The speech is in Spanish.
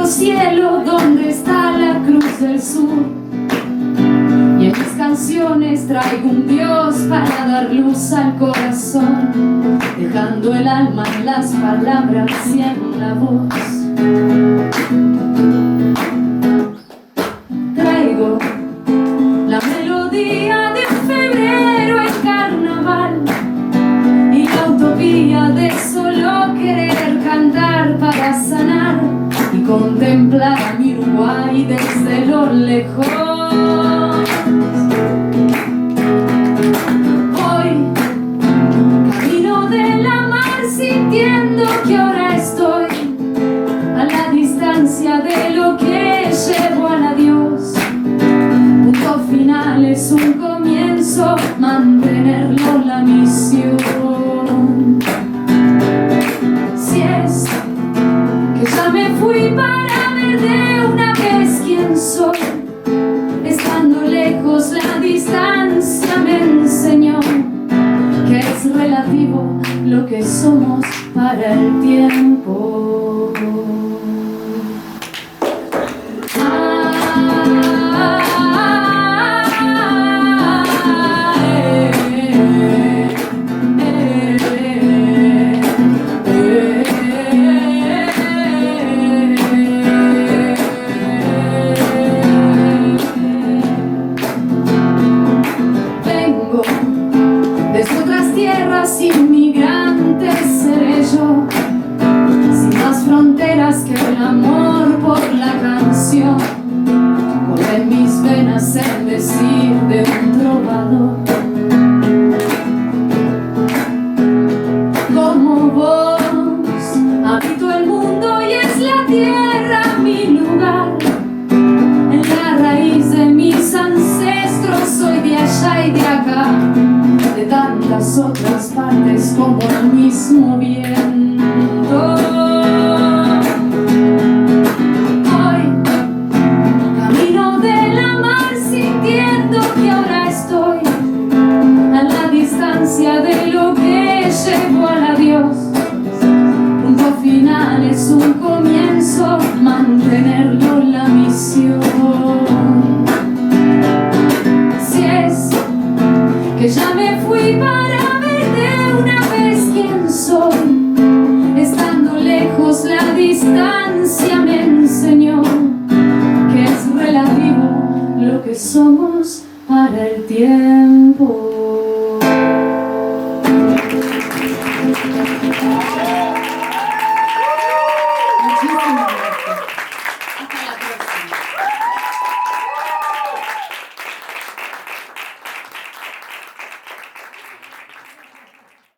Cielo donde está la cruz del sur, y en mis canciones traigo un Dios para dar luz al corazón, dejando el alma en las palabras y en la voz. Traigo la melodía de febrero en carnaval y la utopía de solo querer cantar para sanar y contemplar a mi Uruguay desde lo lejos. Hoy camino de la mar sintiendo que ahora estoy a la distancia de lo que llevo al adiós. Punto final es un comienzo, mantenerlo la misión. Si es que ya me fui para ver de una vez quién soy, estando lejos la distancia me enseñó que es relativo lo que somos para el tiempo. Tierras inmigrantes seré yo, sin más fronteras que el amor por la canción. Corre en mis venas el decir de un trovador. Como vos, habito el mundo y es la tierra mi lugar. En la raíz de mis ancestros soy de allá y de acá, de tantas otras partes como el mismo viento. Hoy camino de la mar sintiendo que ahora estoy a la distancia de lo que llevo al adiós. Punto final es un comienzo, mantenerlo la misión. Si es que ya me fui para ver de una vez quién soy, estando lejos la distancia me